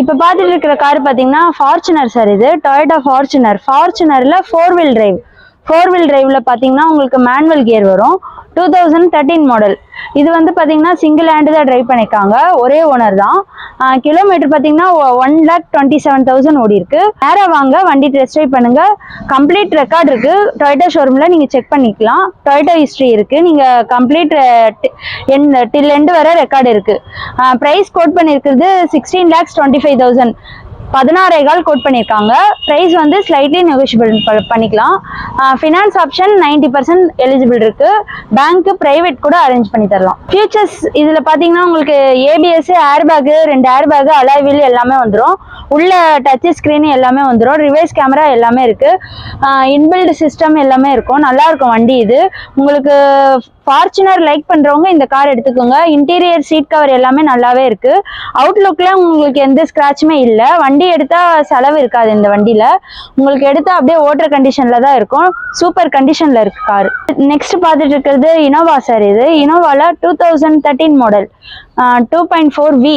இப்ப பாத்துட்டு இருக்கிற கார் பாத்தீங்கன்னா ஃபார்ச்சுனர் சார். இது டொயோட்டா ஃபார்ச்சுனர்ல ஃபோர் வீல் டிரைவ்ல பாத்தீங்கன்னா உங்களுக்கு மேனுவல் கியர் வரும். 2013 மாடல். இது வந்து பாத்தீங்கன்னா சிங்கிள் ஹேண்டு தான் டிரைவ் பண்ணிருக்காங்க, ஒரே ஓனர் தான். கிலோமீட்டர் பாத்தீங்கன்னா 1,27,000 ஓடி இருக்கு. நேரா வாங்க, வண்டி டெஸ்ட் ட்ரைவ் பண்ணுங்க. கம்ப்ளீட் ரெக்கார்ட் இருக்கு டொயோட்டா ஷோரூம்ல, நீங்க செக் பண்ணிக்கலாம். டொயோட்டா ஹிஸ்டரி இருக்கு, நீங்க கம்ப்ளீட் டில் எண்ட் வர ரெக்கார்டு இருக்கு. பிரைஸ் கோட் பண்ணிருக்கிறது 16,25,000. 16,15 கோட் பண்ணியிருக்காங்க. ப்ரைஸ் வந்து ஸ்லைட்லி நெகோஷியபிள் பண்ணிக்கலாம். ஃபினான்ஸ் ஆப்ஷன் 90% எலிஜிபிள் இருக்கு. பேங்க் பிரைவேட் கூட அரேஞ்ச் பண்ணி தரலாம். ஃபியூச்சர்ஸ் இதுல பாத்தீங்கன்னா உங்களுக்கு ABS, air bag, 2 air bag, alloy wheel எல்லாமே வந்துடும். உள்ள டச் ஸ்கிரீன் எல்லாமே வந்துடும். ரிவர்ஸ் கேமரா எல்லாமே இருக்கு. இன்பில்ட் சிஸ்டம் எல்லாமே இருக்கும். நல்லா இருக்கும் வண்டி. இது உங்களுக்கு ஃபார்ச்சுனர் லைக் பண்றவங்க இந்த கார் எடுத்துக்கோங்க. இன்டீரியர் சீட் கவர் எல்லாமே நல்லாவே இருக்கு. அவுட்லுக்ல உங்களுக்கு எந்த ஸ்கிராட்சுமே இல்ல. வண்டி எடுத்தா செலவு இருக்காது. இந்த வண்டியில உங்களுக்கு எடுத்தா அப்படியே ஓட்டுற கண்டிஷன்ல தான் இருக்கும். சூப்பர் கண்டிஷன்ல இருக்கு கார். நெக்ஸ்ட் பார்த்துட்டு இருக்கிறது இனோவா சார். இது இனோவால 2013 மாடல் 2.4V.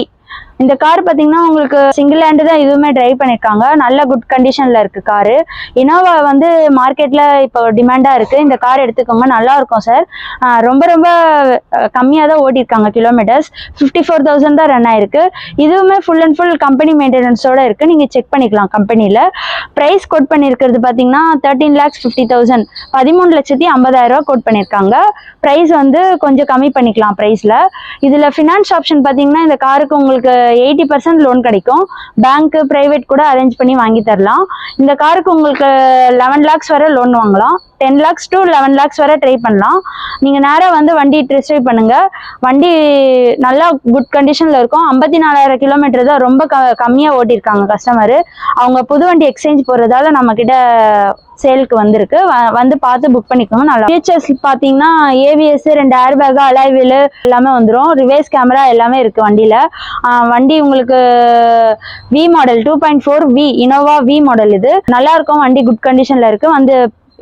இந்த கார் பாத்தீங்கன்னா உங்களுக்கு சிங்கிள் ஹேண்டு தான் இதுவுமே டிரைவ் பண்ணிருக்காங்க. நல்ல குட் கண்டிஷன்ல இருக்கு காரு. இனோவா வந்து மார்க்கெட்ல இப்போ டிமாண்டா இருக்கு. இந்த கார் எடுத்துக்கோங்க, நல்லா இருக்கும் சார். ரொம்ப ரொம்ப கம்மியா தான் ஓடி இருக்காங்க. கிலோமீட்டர்ஸ் 54,000 தான் ரன் ஆயிருக்கு. இதுவுமே ஃபுல் அண்ட் ஃபுல் கம்பெனி மெயின்டெனன்ஸோட இருக்கு, நீங்க செக் பண்ணிக்கலாம் கம்பெனில. பிரைஸ் கோட் பண்ணிருக்கிறது பாத்தீங்கன்னா 13,50,000, 13,50,000 கோட் பண்ணிருக்காங்க. பிரைஸ் வந்து கொஞ்சம் கம்மி பண்ணிக்கலாம் பிரைஸ்ல. இதுல ஃபினான்ஸ் ஆப்ஷன் பாத்தீங்கன்னா இந்த காருக்கு உங்களுக்கு 80% லோன் கிடைக்கும். பேங்க் பிரைவேட் கூட அரேஞ்ச் பண்ணி வாங்கி தரலாம். இந்த காருக்கு உங்களுக்கு 11 lakhs வரை லோன் வாங்கலாம். 10 lakhs to 11 lakhs வரை ட்ரை பண்ணலாம். நீங்க நேரா வந்து வண்டி டெஸ்ட் ட்ரைவ் பண்ணுங்க. வண்டி நல்லா குட் கண்டிஷன்ல இருக்கும். 54,000 கிலோமீட்டர் தான், ரொம்ப கம்மியா ஓட்டிருக்காங்க கஸ்டமர். அவங்க புது வண்டி எக்ஸ்சேஞ்ச் போறதால நம்ம கிட்ட சேலுக்கு வந்திருக்கு. வந்து பார்த்து புக் பண்ணிக்கோங்க. நல்லா ஃபீச்சர்ஸ் பாத்தீங்கன்னா ABS, 2 air bag, alloy wheel எல்லாமே வந்துடும். ரிவர்ஸ் கேமரா எல்லாமே இருக்கு வண்டியில. வண்டி உங்களுக்கு V model 2.4V Innova V model. இது நல்லா இருக்கும். வண்டி குட் கண்டிஷன்ல இருக்கு. வந்து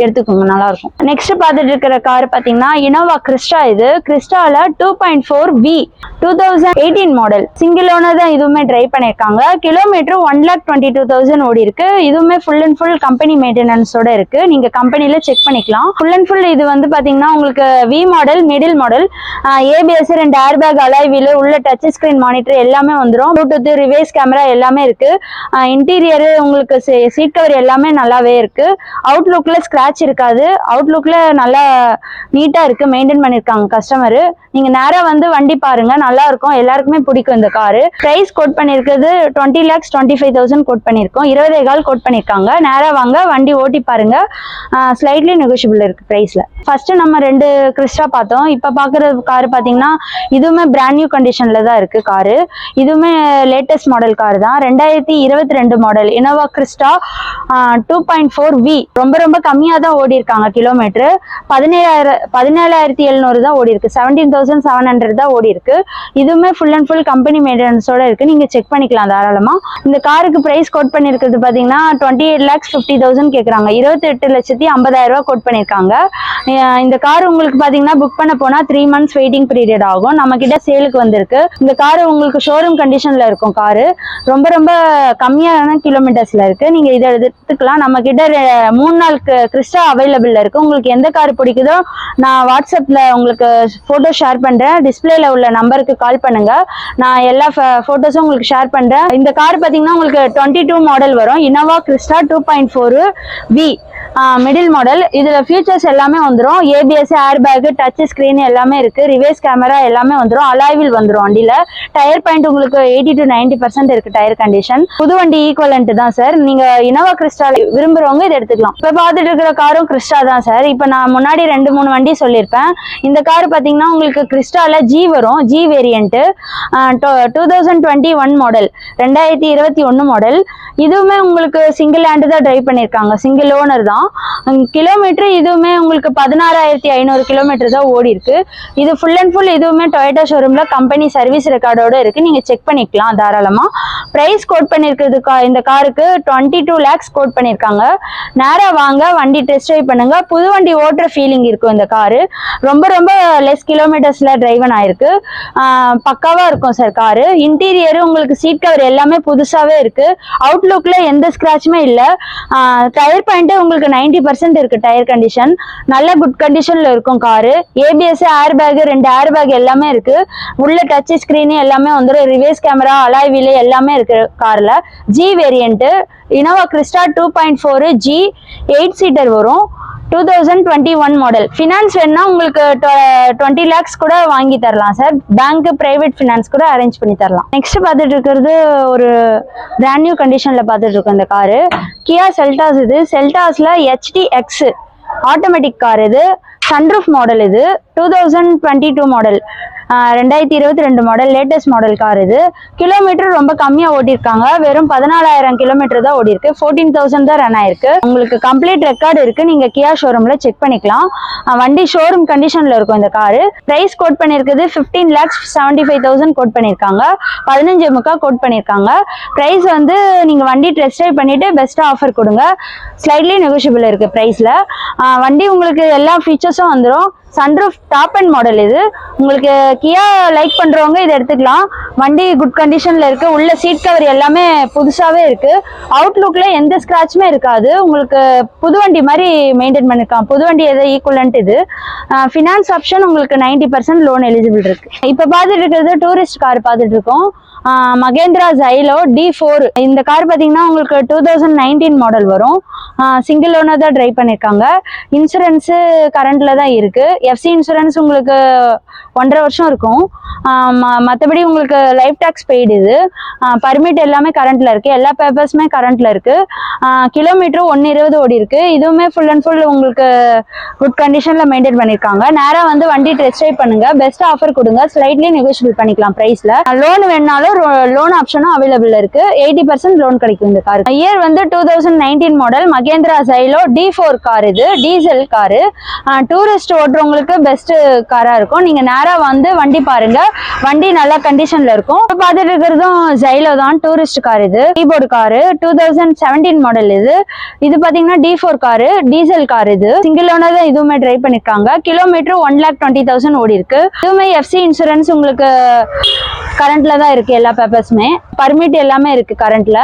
எடுத்துக்கோங்க, நல்லா இருக்கும். நெக்ஸ்ட் பார்த்துட்டு இருக்கிற கார் பாத்தீங்கன்னா இனோவா கிறிஸ்டா. இது கிறிஸ்டால 2.4V 2018 மாடல். சிங்கிள் ஓனர் தான் இதுவுமே டிரைவ் பண்ணிருக்காங்க. கிலோமீட்டர் 1,22,000 ஓடி இருக்கு. இதுவுமே ஃபுல் அண்ட் ஃபுல் கம்பெனி மெயின்டெனன்ஸோட இருக்கு. நீங்க கம்பெனில செக் பண்ணிக்கலாம். ஃபுல் அண்ட் ஃபுல் இது வந்து பாத்தீங்கன்னா உங்களுக்கு V model, middle model. ABS, 2 air bag, alloy wheel, உள்ள டச் ஸ்கிரீன் மானிட்டர் எல்லாமே வந்துடும். ப்ளூடூத், ரிவர்ஸ் கேமரா எல்லாமே இருக்கு. இன்டீரியர் உங்களுக்கு சீட் கவர் எல்லாமே நல்லாவே இருக்கு. அவுட்லுக்ல ஸ்கிராட்ச் இருக்காது. அவுட்லுக்ல நல்லா நீட்டா இருக்கு, மெயின்டைன் பண்ணிருக்காங்க கஸ்டமர். நீங்க நேரா வந்து வண்டி பாருங்க, நல்லா இருக்கும். எல்லாருக்குமே பிடிக்கும் இந்த காரு. பிரைஸ் கோட் பண்ணிருக்கிறது 20,25,000 கோட் பண்ணிருக்கோம். 20,15 கோட் பண்ணிருக்காங்க. நேரா வாங்க, வண்டி ஓட்டி பாருங்க. ஸ்லைட்லி நெகோஷியபிள் இருக்கு பிரைஸ்ல. ஃபர்ஸ்ட் நம்ம 2 கிறிஸ்டா பார்த்தோம். இப்ப பாக்குற காரு பாத்தீங்கன்னா இதுவுமே பிராண்ட் நியூ கண்டிஷன்ல தான் இருக்கு காரு. இதுவுமே லேட்டஸ்ட் மாடல் கார் தான். 2022 மாடல் இனோவா கிறிஸ்டா 2.4V. ரொம்ப ரொம்ப கம்மியா தான் ஓடி இருக்காங்க. கிலோமீட்டர் 17,700 தான் ஓடி இருக்கு. 17,700 தான் ஓடி இருக்கு. இதுவுமே ஃபுல் அண்ட் ஃபுல் கம்பெனி மெயின்டெனன்ஸோட இருக்கு. நீங்க செக் பண்ணிக்கலாம் தாராளமா. இந்த காருக்கு பிரைஸ் கோட் பண்ணிருக்கிறது பாத்தீங்கன்னா 28,50,000 கேக்குறாங்க. 28,50,000 கோட் பண்ணிருக்காங்க. இந்த கார் உங்களுக்கு பாத்தீங்கன்னா புக் பண்ண போனா 3 months வெயிட்டிங் பீரியட் ஆகும். நம்ம கிட்ட சேலுக்கு வந்திருக்கு. இந்த கார் உங்களுக்கு ஷோரூம் கண்டிஷன்ல இருக்கும். காரு ரொம்ப ரொம்ப கம்மியான கிலோமீட்டர்ஸ்ல இருக்கு. நீங்க இதை எடுத்துக்கலாம். நம்ம கிட்ட 3 நாள் கிறிஸ்டா அவைலபிள்ல இருக்கு. உங்களுக்கு எந்த கார் பிடிக்குதோ நான் வாட்ஸ்அப்ல உங்களுக்கு போட்டோ ஷேர் பண்றேன். டிஸ்பிளேல உள்ள நம்பருக்கு கால் பண்ணுங்க. நான் எல்லா போட்டோஸும் உங்களுக்கு ஷேர் பண்றேன். இந்த கார் பாத்தீங்கன்னா உங்களுக்கு 22 மாடல் வரும். Innova Crysta 2.4V middle model. இதுல ஃபியூச்சர்ஸ் எல்லாமே வந்துடும். ABS, air back, touch screen எல்லாமே இருக்கு. ரிவர்ஸ் கேமரா எல்லாமே வந்துடும். அலாய் வீல் வந்துடும் வண்டியில. டயர் பாயிண்ட் உங்களுக்கு 80 to 90% இருக்கு டயர் கண்டிஷன். புது வண்டி ஈக்குவலன்ட் தான் சார். நீங்க இனோவா கிறிஸ்டா விரும்புறவங்க இதை எடுத்துக்கலாம். இப்ப பார்த்துட்டு இருக்கிற காரும் கிறிஸ்டா தான் சார். இப்ப நான் முன்னாடி 2-3 வண்டி சொல்லியிருப்பேன். இந்த கார் பாத்தீங்கன்னா உங்களுக்கு கிறிஸ்டால ஜி வரும். G variant 2021 model, 2021 model. இதுவுமே உங்களுக்கு சிங்கிள் ஹேண்டு தான் டிரைவ் பண்ணிருக்காங்க. சிங்கிள் ஓனர் தான். கிலோமீட்டர் இதுவுமே உங்களுக்கு 16,500 கிலோமீட்டர் தான் ஓடி இருக்கு. இது ஃபுல் அண்ட் ஃபுல் இதுவுமே டொயோட்டா ஷோரூம்ல கம்பெனி சர்வீஸ் ரெக்கார்டோட இருக்கு. நீங்க செக் பண்ணிக்கலாம் தாராளமா. பிரைஸ் கோட் பண்ணிருக்கிறது இந்த காருக்கு 22 lakhs கோட் பண்ணிருக்காங்க. நேரா வாங்க, வண்டி டெஸ்ட் ட்ரைவ் பண்ணுங்க. புது வண்டி ஓட்டுற ஃபீலிங் இருக்கும் இந்த காரு. ரொம்ப ரொம்ப லெஸ் கிலோமீட்டர்ஸ்ல டிரைவன் ஆயிருக்கு. பக்காவா இருக்கும் சார் காரு. இன்டீரியர் உங்களுக்கு சீட் கவர் எல்லாமே புதுசாவே இருக்கு. அவுட்லுக்ல எந்த ஸ்கிராச்சுமே இல்ல. டயர் பாயிண்ட் உங்களுக்கு 90% இருக்கு. டயர் கண்டிஷன் நல்ல குட் கண்டிஷன்ல இருக்கும் car. ABS, air bag, 2 air back எல்லாமே இருக்கு. உள்ள டச் ஸ்கிரீன் எல்லாமே வந்துடும். ரிவர்ஸ் கேமரா, அலாய் வீல் எல்லாமே இருக்கு கார்ல. G variant Innova Crysta 2.4 G 8 seater வரும். 2021 மாடல். ஃபினான்ஸ் வேணும்னா உங்களுக்கு 20 lakhs கூட வாங்கி தரலாம் சார். பேங்க், பிரைவேட் ஃபினான்ஸ் கூட அரேஞ்ச் பண்ணி தரலாம். நெக்ஸ்ட் பார்த்துட்டு இருக்கிறது ஒரு பிராண்ட் நியூ கண்டிஷன்ல பார்த்துட்டு இருக்கோம் இந்த காரு. கியா செல்டாஸ். இது செல்டாஸ்ல HTX ஆட்டோமேட்டிக் கார். இது சன்ரூஃப் மாடல். இது 2022 model, 2022 model, latest model car. இது கிலோமீட்டர் ரொம்ப கம்மியா ஓட்டிருக்காங்க. வெறும் 14,000 கிலோமீட்டர் தான் ஓடி இருக்கு. 14,000 தான் ரன் ஆயிருக்கு. உங்களுக்கு கம்ப்ளீட் ரெக்கார்டு இருக்கு. நீங்க கியா ஷோரூம்ல செக் பண்ணிக்கலாம். வண்டி ஷோரூம் கண்டிஷன்ல இருக்கும் இந்த காரு. பிரைஸ் கோட் பண்ணிருக்குது 15,75,000 கோட் பண்ணிருக்காங்க. 15.5 கோட் பண்ணிருக்காங்க. பிரைஸ் வந்து நீங்க வண்டி டெஸ்ட் ட்ரைவ் பண்ணிட்டு பெஸ்ட் ஆஃபர் கொடுங்க. ஸ்லைட்லி நெகோஷியபிள் இருக்கு பிரைஸ்ல. வண்டி உங்களுக்கு எல்லா ஃபீச்சர்ஸும் வந்துடும். Sunroof top and model. இது உங்களுக்கு கியா லைக் பண்றவங்க இதை எடுத்துக்கலாம். வண்டி குட் கண்டிஷன்ல இருக்கு. உள்ள சீட் கவர் எல்லாமே புதுசாவே இருக்கு. அவுட்லுக்ல எந்த ஸ்கிராச்சுமே இருக்காது. உங்களுக்கு புது வண்டி மாதிரி மெயின்டைன் பண்ணிருக்கான். புது வண்டி எதை ஈக்குவலன்ட். இது ஃபினான்ஸ் ஆப்ஷன் உங்களுக்கு 90% லோன் எலிஜிபிள் இருக்கு. இப்ப பார்த்துட்டு இருக்கிறது டூரிஸ்ட் கார் பார்த்துட்டு இருக்கோம். Mahindra Xylo D4. இந்த கார் பாத்தீங்கன்னா உங்களுக்கு 2019 மாடல் வரும். சிங்கிள் ஓனர் தான் டிரைவ் பண்ணிருக்காங்க. இன்சூரன்ஸ் கரண்ட்ல தான் இருக்கு. எஃப்சி இன்சூரன்ஸ் உங்களுக்கு 1.5 வருஷம் இருக்கும். மற்றபடி உங்களுக்கு லைஃப் டாக்ஸ் பெய்டு. இது பர்மிட் எல்லாமே கரண்ட்ல இருக்கு. எல்லா பேப்பர்ஸுமே கரண்ட்ல இருக்கு. கிலோமீட்டர் 120 ஓடி இருக்கு. இதுவுமே ஃபுல் அண்ட் ஃபுல் உங்களுக்கு குட் கண்டிஷன்ல மெயின்டைன் பண்ணிருக்காங்க. நேரா வந்து வண்டி டெஸ்ட் ட்ரைவ் பண்ணுங்க. பெஸ்ட் ஆஃபர் கொடுங்க. ஸ்லைட்லி நெகோஷியபிள் பண்ணிக்கலாம் பிரைஸ்ல. லோன் வேணாலும் லோன் ஆப்ஷனும் அவைலபிள் இருக்கு. 80% லோன் கிடைக்கும் இந்த கார். இயர் வந்து 2019 model Mahindra Xylo D4 car. இது டீசல் காரு. டூரிஸ்ட் ஓட்டுறவங்களுக்கு பெஸ்ட் காரா இருக்கும். நீங்க நேரா வந்து வண்டி பாருங்க. வண்டி நல்ல கண்டிஷன்ல இருக்கும். பார்த்துட்டு இருக்கிறதும் ஜைலோ தான். Tourist car. இது கீபோர்டு காரு. 2017 மாடல். இது பாத்தீங்கன்னா D4 காரு. Diesel car. இது சிங்கிள் ஓனர் தான். இதுவுமே டிரைவ் பண்ணிருக்காங்க. கிலோமீட்டர் 1,20,000 ஓடி இருக்கு. இதுவுமே எஃப்சி இன்சூரன்ஸ் உங்களுக்கு கரண்ட்ல தான் இருக்கு. எல்லா பேப்பர்ஸுமே பர்மிட் எல்லாமே இருக்கு கரண்ட்ல.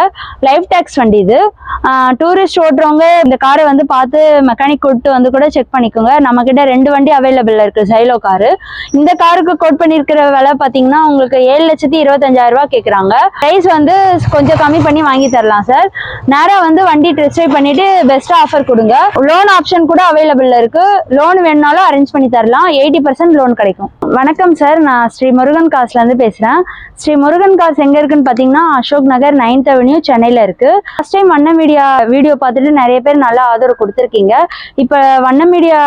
லைஃப் டாக்ஸ் வண்டி. இது டூரிஸ்ட் ஓட்டுறவங்க இந்த காரை வந்து பார்த்து மெக்கானிக் கூட்டு வந்து கூட செக் பண்ணிக்கோங்க. நம்ம கிட்ட 2 வண்டி அவைலபிள் இருக்கு ஜைலோ காரு. இந்த காருக்கு கோட் பண்ணிருக்கிற விலை பாத்தீங்கன்னா உங்களுக்கு 7,25,000 கேக்குறாங்க. பிரைஸ் வந்து கொஞ்சம் கம்மி பண்ணி வாங்கி தரலாம் சார். நேரா வந்து வண்டி டெஸ்ட் ட்ரைவ் பண்ணிட்டு பெஸ்ட் ஆஃபர் கொடுங்க. லோன் ஆப்ஷன் கூட அவைலபிள் இருக்கு. லோன் வேணும்னாலும் அரேஞ்ச் பண்ணி தரலாம். 80% லோன் கிடைக்கும். வணக்கம் சார், நான் ஸ்ரீ முருகன் கார்ஸ்ல இருந்து பேசுறேன். ஸ்ரீ முருகன் கார்ஸ் எங்க இருக்குன்னு பாத்தீங்கன்னா அசோக் நகர் 9th அவென்யூ சென்னையில இருக்கு. ஃபர்ஸ்ட் டைம் வண்ண மீடியா வீடியோ பார்த்துட்டு நிறைய பேர் நல்லா ஆதரவு கொடுத்துருக்கீங்க. இப்ப வண்ண மீடியா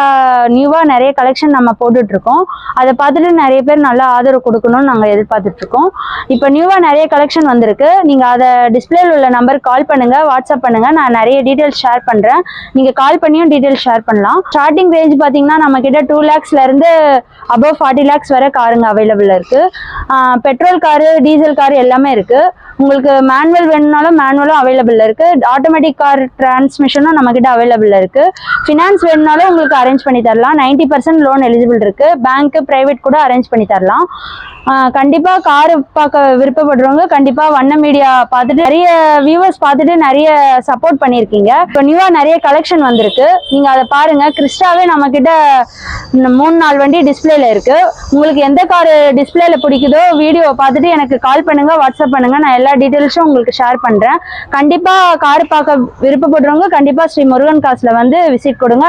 நியூவா நிறைய கலெக்ஷன் நம்ம போட்டுட்டு இருக்கோம். அதை பார்த்துட்டு நிறைய பேர் நல்லா ஆதரவு கொடுக்கணும்னு நாங்க எதிர்பார்த்துட்டு இருக்கோம். இப்ப நியூவா நிறைய கலெக்ஷன் வந்திருக்கு. நீங்க அதை டிஸ்பிளேல உள்ள நம்பர் கால் பண்ணுங்க, வாட்ஸ்அப் பண்ணுங்க. நான் நிறைய டீடைல்ஸ் ஷேர் பண்றேன். நீங்க கால் பண்ணியும் டீடைல்ஸ் ஷேர் பண்ணலாம். ஸ்டார்டிங் ரேஞ்ச் பாத்தீங்கன்னா நம்ம கிட்ட 2 lakhsல இருந்து above 40 lakhs வரை காருங்க அவைலபிள் இருக்கு. பெட்ரோல் காரு, டீசல் காரு எல்லாமே இருக்கு. உங்களுக்கு மேனுவல் வேணும்னாலும் மேனுவலும் அவைலபிள் இருக்கு. ஆட்டோமேட்டிக் கார் டிரான்ஸ்மிஷனும் நம்ம கிட்ட அவைலபிள் இருக்கு. ஃபினான்ஸ் வேணும்னாலும் உங்களுக்கு அரேஞ்ச் பண்ணி தரலாம். 90% லோன் எலிஜிபிள் இருக்கு. பேங்க், பிரைவேட் கூட அரேஞ்ச் பண்ணி தரலாம். கண்டிப்பா கார் பார்க்க விருப்பப்படுறவங்க கண்டிப்பா வண்ண மீடியா பார்த்துட்டு நிறைய வியூவர்ஸ் பார்த்துட்டு நிறைய சப்போர்ட் பண்ணிருக்கீங்க. இப்போ நியூவா நிறைய கலெக்ஷன் வந்திருக்கு. நீங்க அதை பாருங்க. கிறிஸ்டாவே நம்ம கிட்ட 3-4 வண்டி டிஸ்பிளேல இருக்கு. உங்களுக்கு எந்த கார் டிஸ்பிளேல பிடிக்குதோ வீடியோ பார்த்துட்டு எனக்கு கால் பண்ணுங்க, வாட்ஸ்அப் பண்ணுங்க. நான் எல்லா டீடைல்ஸும் உங்களுக்கு ஷேர் பண்றேன். கண்டிப்பா கார் பார்க்க விருப்பப்படுறவங்க கண்டிப்பா ஸ்ரீ முருகன் கார்ஸ்ல வந்து விசிட் கொடுங்க.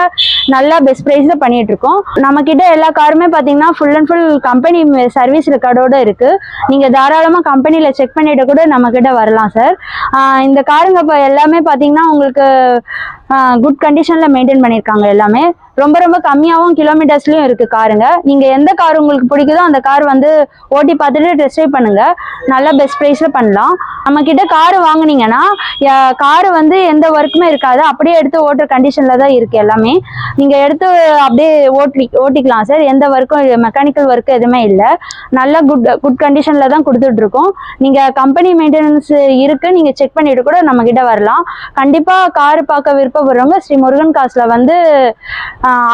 நல்லா பெஸ்ட் பிரைஸ்ல பண்ணிட்டு இருக்கோம். நம்ம கிட்ட எல்லா காருமே பாத்தீங்கன்னா full and full company service ரெக்கார்டோட இருக்கு. நீங்க தாராளமா கம்பெனில செக் பண்ணிட்டு கூட நம்ம கிட்ட வரலாம் சார். இந்த காருங்க இப்ப எல்லாமே பாத்தீங்கன்னா உங்களுக்கு குட் கண்டிஷன்ல மெயின்டைன் பண்ணிருக்காங்க. எல்லாமே ரொம்ப ரொம்ப கம்மியாகவும் கிலோமீட்டர்ஸ்லயும் இருக்கு காருங்க. நீங்க எந்த கார் உங்களுக்கு பிடிக்குதோ அந்த கார் வந்து ஓட்டி பார்த்துட்டு டெஸ்ட் ட்ரைவ் பண்ணுங்க. நல்லா பெஸ்ட் பிரைஸ்ல பண்ணலாம். நம்ம கிட்ட கார் வாங்குனீங்கன்னா காரு வந்து எந்த ஒர்க்குமே இருக்காது. அப்படியே எடுத்து ஓட்டுற கண்டிஷன்ல தான் இருக்கு எல்லாமே. நீங்கள் எடுத்து அப்படியே ஓட்டிக்கலாம் சார். எந்த ஒர்க்கும் மெக்கானிக்கல் ஒர்க்கு எதுவுமே இல்லை. நல்ல குட் கண்டிஷனில் தான் கொடுத்துட்ருக்கோம். நீங்கள் கம்பெனி மெயின்டெனன்ஸ் இருக்குது, நீங்கள் செக் பண்ணிட்டு கூட நம்மக்கிட்ட வரலாம். கண்டிப்பாக கார் பார்க்க விருப்பப்படுறவங்க ஸ்ரீ முருகன் கார்ஸில் வந்து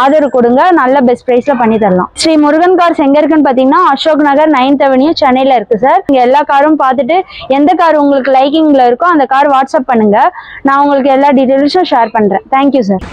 ஆர்டர் கொடுங்க, நல்ல பெஸ்ட் ப்ரைஸில் பண்ணி தரலாம். ஸ்ரீ முருகன் கார்ஸ் எங்கே இருக்குன்னு பார்த்தீங்கன்னா அசோக் நகர் 9th அவென்யூ சென்னையில் இருக்குது சார். நீங்கள் எல்லா காரும் பார்த்துட்டு எந்த கார் உங்களுக்கு லைக்கிங்கில் இருக்கோ அந்த கார் வாட்ஸ்அப் பண்ணுங்கள், நான் உங்களுக்கு எல்லா டீட்டெயில்ஸும் ஷேர் பண்ணுறேன். Thank you sir.